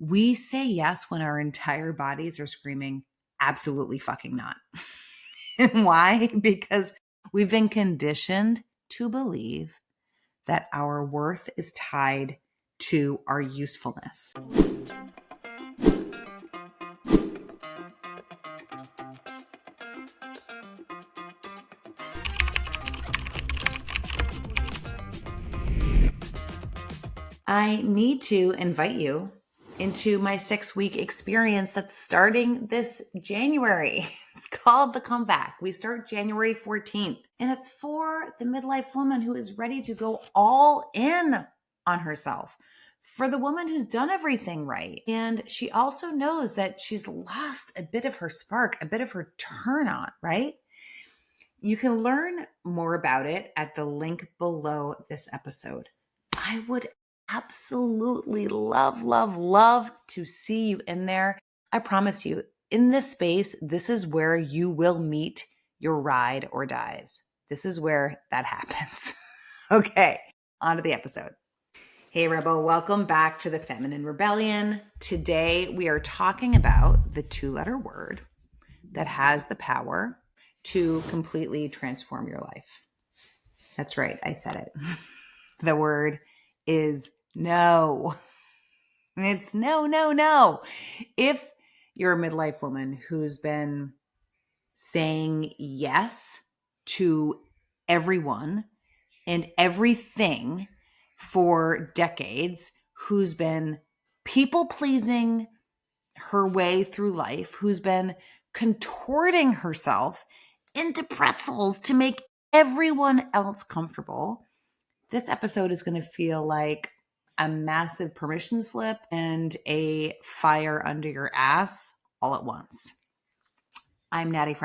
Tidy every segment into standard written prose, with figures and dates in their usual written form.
We say yes when our entire bodies are screaming, absolutely fucking not. And why? Because we've been conditioned to believe that our worth is tied to our usefulness. I need to invite you into my 6-week experience that's starting this January. It's called The Comeback. We start January 14th, and it's for the midlife woman who is ready to go all in on herself, for the woman who's done everything right. And she also knows that she's lost a bit of her spark, a bit of her turn on, right? You can learn more about it at the link below this episode. I would absolutely love to see you in there. I promise you, in this space, this is where you will meet your ride or dies. This is where that happens. Okay, on to the episode. Hey, Rebel, welcome back to the Feminine Rebellion. Today, we are talking about the 2-letter word that has the power to completely transform your life. That's right, I said it. The word is no. It's no. If you're a midlife woman who's been saying yes to everyone and everything for decades, who's been people-pleasing her way through life, who's been contorting herself into pretzels to make everyone else comfortable, this episode is going to feel like a massive permission slip and a fire under your ass all at once. I'm Natty,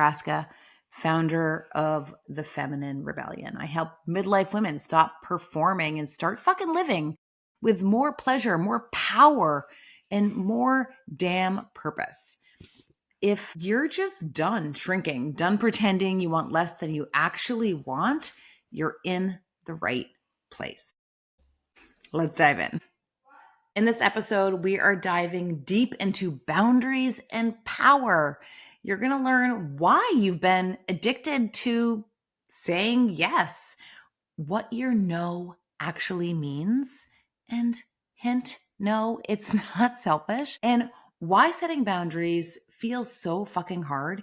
founder of the Feminine Rebellion. I help midlife women stop performing and start fucking living with more pleasure, more power, and more damn purpose. If you're just done shrinking, done pretending you want less than you actually want, you're in the right place. Let's dive in. In this episode, we are diving deep into boundaries and power. You're going to learn why you've been addicted to saying yes, what your no actually means, and hint, no, it's not selfish, and why setting boundaries feels so fucking hard,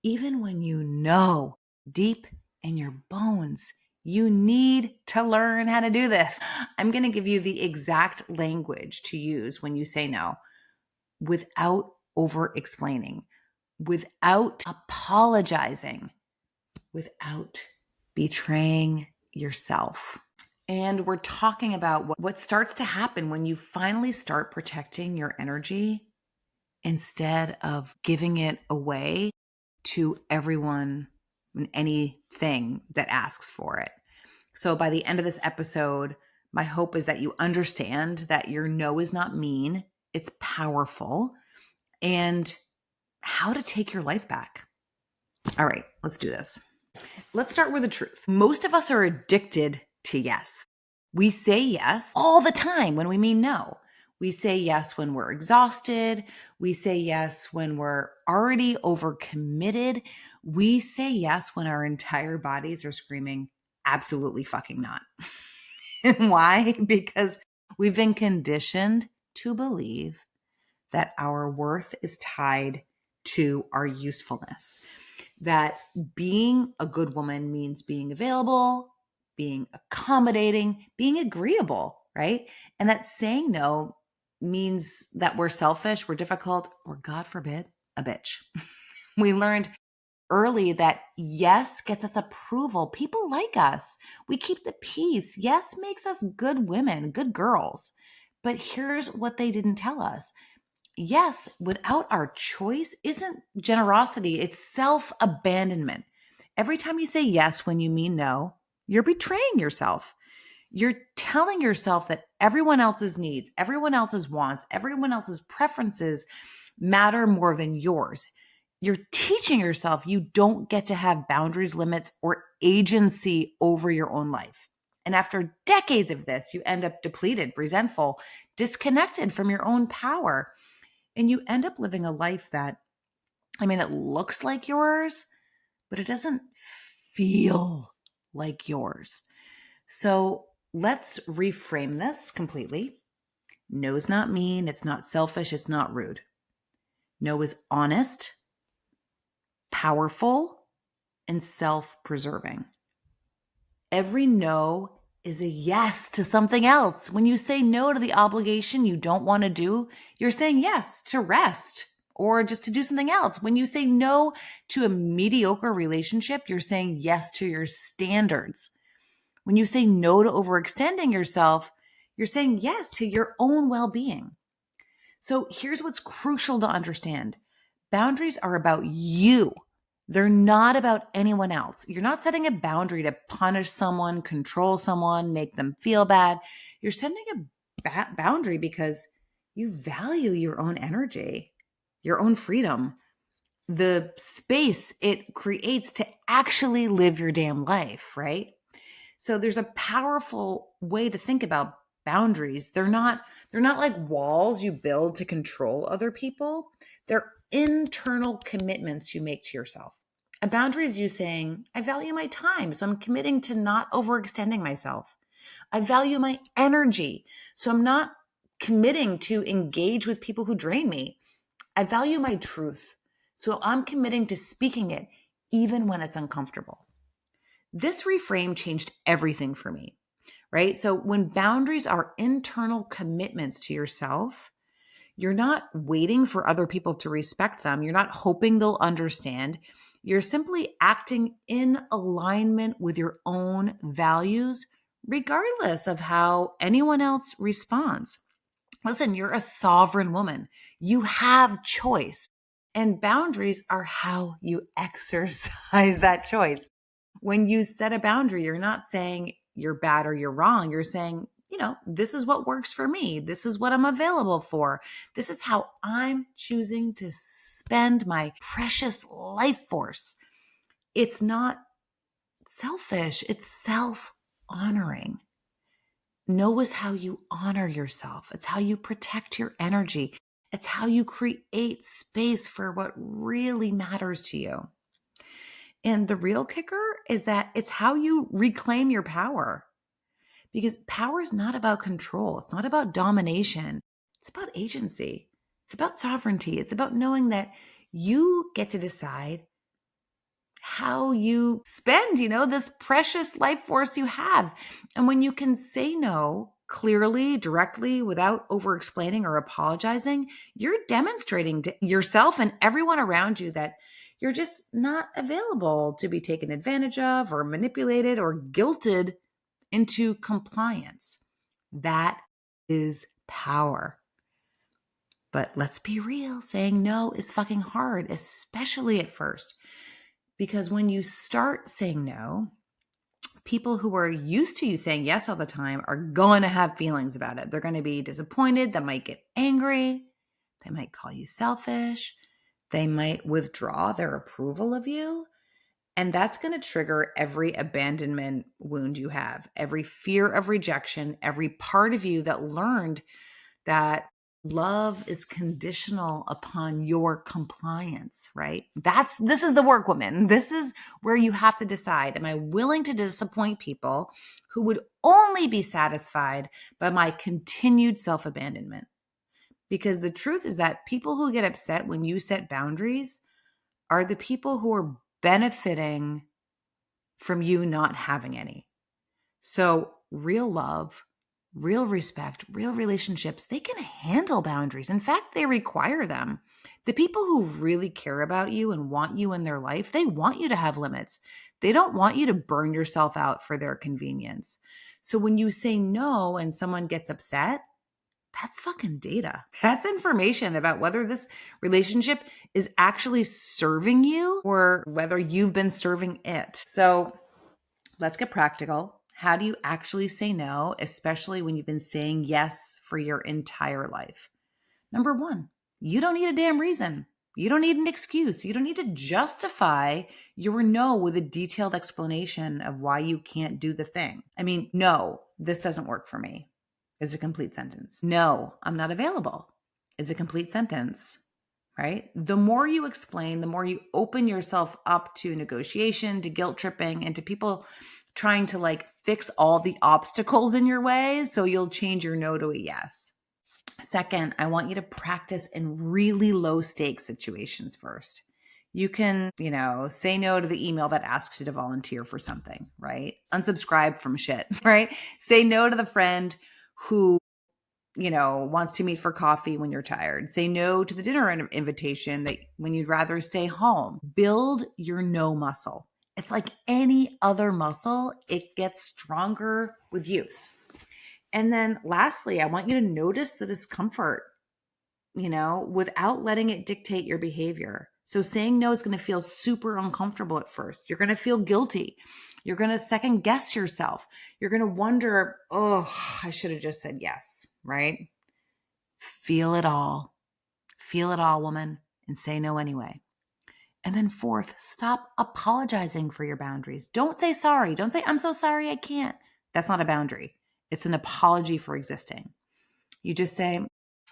even when you know deep in your bones you need to learn how to do this. I'm going to give you the exact language to use when you say no without over-explaining, without apologizing, without betraying yourself. And we're talking about what starts to happen when you finally start protecting your energy instead of giving it away to everyone and anything that asks for it. So by the end of this episode, my hope is that you understand that your no is not mean, it's powerful, and how to take your life back. All right, let's do this. Let's start with the truth. Most of us are addicted to yes. We say yes all the time when we mean no. We say yes when we're exhausted. We say yes when we're already overcommitted. We say yes when our entire bodies are screaming, absolutely fucking not. And why? Because we've been conditioned to believe that our worth is tied to our usefulness. That being a good woman means being available, being accommodating, being agreeable, right? And that saying no means that we're selfish, we're difficult, or God forbid, a bitch. We learned early that yes gets us approval. People like us. We keep the peace. Yes makes us good women, good girls. But here's what they didn't tell us. Yes, without our choice isn't generosity, it's self-abandonment. Every time you say yes when you mean no, you're betraying yourself. You're telling yourself that everyone else's needs, everyone else's wants, everyone else's preferences matter more than yours. You're teaching yourself you don't get to have boundaries, limits, or agency over your own life. And after decades of this, you end up depleted, resentful, disconnected from your own power. And you end up living a life that, it looks like yours, but it doesn't feel like yours. So let's reframe this completely. No is not mean. It's not selfish. It's not rude. No is honest, powerful, and self-preserving. Every no is a yes to something else. When you say no to the obligation you don't want to do, you're saying yes to rest or just to do something else. When you say no to a mediocre relationship, you're saying yes to your standards. When you say no to overextending yourself, you're saying yes to your own well-being. So here's what's crucial to understand. Boundaries are about you. They're not about anyone else. You're not setting a boundary to punish someone, control someone, make them feel bad. You're setting a boundary because you value your own energy, your own freedom, the space it creates to actually live your damn life, right? So there's a powerful way to think about boundaries. They're not like walls you build to control other people. They're internal commitments you make to yourself. A boundary is you saying, I value my time, so I'm committing to not overextending myself. I value my energy, so I'm not committing to engage with people who drain me. I value my truth, so I'm committing to speaking it even when it's uncomfortable. This reframe changed everything for me, right? So when boundaries are internal commitments to yourself, you're not waiting for other people to respect them. You're not hoping they'll understand. You're simply acting in alignment with your own values, regardless of how anyone else responds. Listen, you're a sovereign woman. You have choice, and boundaries are how you exercise that choice. When you set a boundary, you're not saying you're bad or you're wrong. You're saying, this is what works for me. This is what I'm available for. This is how I'm choosing to spend my precious life force. It's not selfish, it's self-honoring. No is how you honor yourself. It's how you protect your energy. It's how you create space for what really matters to you. And the real kicker is that it's how you reclaim your power. Because power is not about control. It's not about domination. It's about agency. It's about sovereignty. It's about knowing that you get to decide how you spend, this precious life force you have. And when you can say no clearly, directly, without over explaining or apologizing, you're demonstrating to yourself and everyone around you that you're just not available to be taken advantage of or manipulated or guilted into compliance. That is power. But let's be real, saying no is fucking hard, especially at first. Because when you start saying no, people who are used to you saying yes all the time are going to have feelings about it. They're going to be disappointed. They might get angry. They might call you selfish. They might withdraw their approval of you. And that's going to trigger every abandonment wound you have, every fear of rejection, every part of you that learned that love is conditional upon your compliance, right? This is the work, woman. This is where you have to decide, am I willing to disappoint people who would only be satisfied by my continued self-abandonment? Because the truth is that people who get upset when you set boundaries are the people who are benefiting from you not having any. So real love, real respect, real relationships, they can handle boundaries. In fact, they require them. The people who really care about you and want you in their life, they want you to have limits. They don't want you to burn yourself out for their convenience. So when you say no and someone gets upset, that's fucking data. That's information about whether this relationship is actually serving you or whether you've been serving it. So let's get practical. How do you actually say no, especially when you've been saying yes for your entire life? Number one, you don't need a damn reason. You don't need an excuse. You don't need to justify your no with a detailed explanation of why you can't do the thing. I mean, no, this doesn't work for me is a complete sentence. No, I'm not available is a complete sentence, right? The more you explain, the more you open yourself up to negotiation, to guilt tripping, and to people trying to like fix all the obstacles in your way so you'll change your no to a yes. Second, I want you to practice in really low stakes situations first. You can, say no to the email that asks you to volunteer for something, right? Unsubscribe from shit, right? Say no to the friend who, wants to meet for coffee when you're tired. Say no to the dinner invitation that when you'd rather stay home. Build your no muscle. It's like any other muscle, it gets stronger with use. And then lastly, I want you to notice the discomfort, without letting it dictate your behavior. So saying no is going to feel super uncomfortable at first. You're going to feel guilty. You're going to second guess yourself. You're going to wonder, oh, I should have just said yes, right? Feel it all. Feel it all, woman, and say no anyway. And then fourth, stop apologizing for your boundaries. Don't say sorry. Don't say, I'm so sorry, I can't. That's not a boundary. It's an apology for existing. You just say,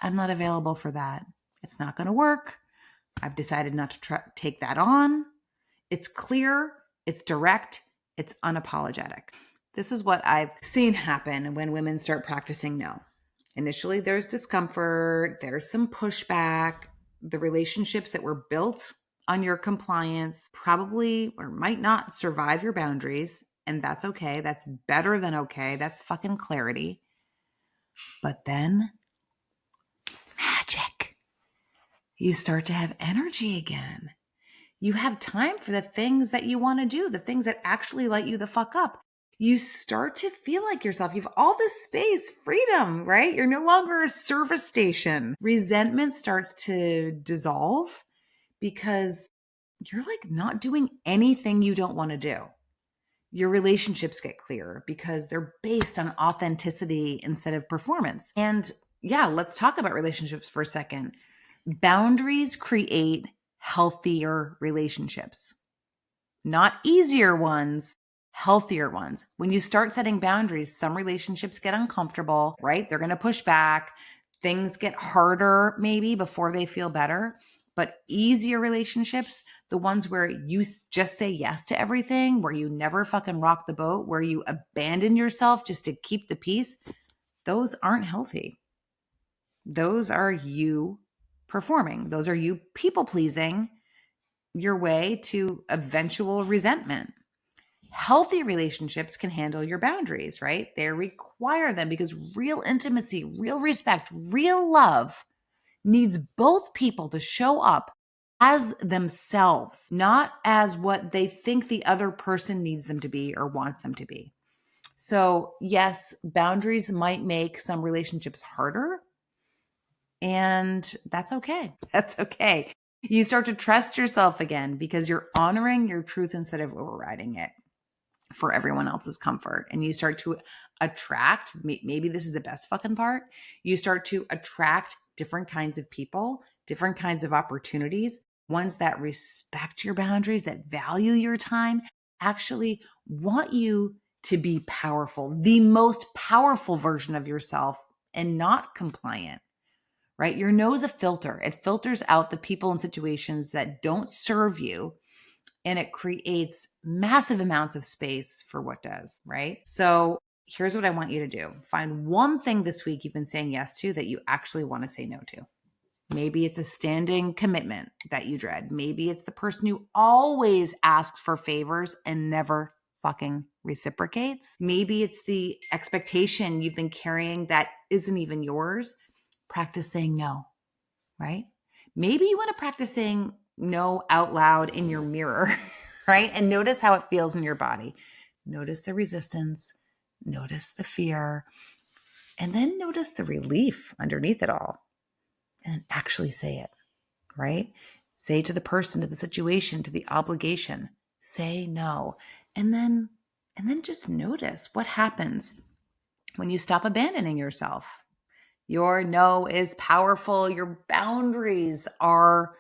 I'm not available for that. It's not going to work. I've decided not to take that on. It's clear, it's direct, it's unapologetic. This is what I've seen happen when women start practicing no. Initially, there's discomfort, there's some pushback. The relationships that were built on your compliance probably or might not survive your boundaries. And that's okay. That's better than okay. That's fucking clarity. But then magic. You start to have energy again. You have time for the things that you want to do, the things that actually light you the fuck up. You start to feel like yourself. You have all this space, freedom, right? You're no longer a service station. Resentment starts to dissolve because you're like not doing anything you don't want to do. Your relationships get clearer because they're based on authenticity instead of performance. And yeah, let's talk about relationships for a second. Boundaries create healthier relationships, not easier ones, healthier ones. When you start setting boundaries, some relationships get uncomfortable, right? They're going to push back. Things get harder maybe before they feel better. But easier relationships, the ones where you just say yes to everything, where you never fucking rock the boat, where you abandon yourself just to keep the peace, those aren't healthy. Those are you performing. Those are you people pleasing your way to eventual resentment. Healthy relationships can handle your boundaries, right? They require them because real intimacy, real respect, real love needs both people to show up as themselves, not as what they think the other person needs them to be or wants them to be. So, yes, boundaries might make some relationships harder, and that's okay. That's okay. You start to trust yourself again because you're honoring your truth instead of overriding it for everyone else's comfort. And you start to attract, maybe this is the best fucking part, you start to attract different kinds of people, different kinds of opportunities, ones that respect your boundaries, that value your time, actually want you to be powerful, the most powerful version of yourself and not compliant. Right? Your no is a filter. It filters out the people and situations that don't serve you, and it creates massive amounts of space for what does, right? So here's what I want you to do. Find one thing this week you've been saying yes to that you actually want to say no to. Maybe it's a standing commitment that you dread. Maybe it's the person who always asks for favors and never fucking reciprocates. Maybe it's the expectation you've been carrying that isn't even yours. Practice saying no, right? Maybe you want to practice saying no out loud in your mirror, right? And notice how it feels in your body. Notice the resistance, notice the fear, and then notice the relief underneath it all. And then actually say it, right? Say to the person, to the situation, to the obligation, say no. And then just notice what happens when you stop abandoning yourself. Your no is powerful. Your boundaries are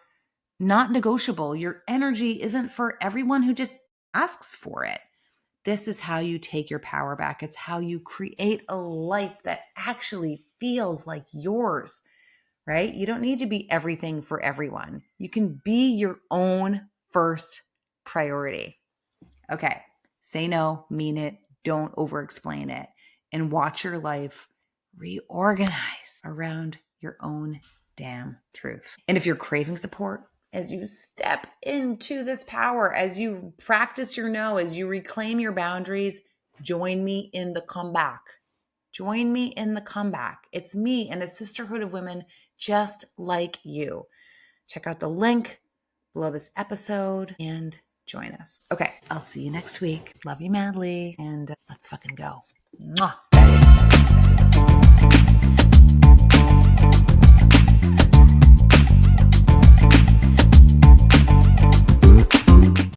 not negotiable. Your energy isn't for everyone who just asks for it. This is how you take your power back. It's how you create a life that actually feels like yours, right? You don't need to be everything for everyone. You can be your own first priority. Okay. Say no, mean it, don't over explain it, and watch your life reorganize around your own damn truth. And if you're craving support, as you step into this power, as you practice your no, as you reclaim your boundaries, join me in the comeback. Join me in the comeback. It's me and a sisterhood of women just like you. Check out the link below this episode and join us. Okay, I'll see you next week. Love you madly, and let's fucking go. Mwah.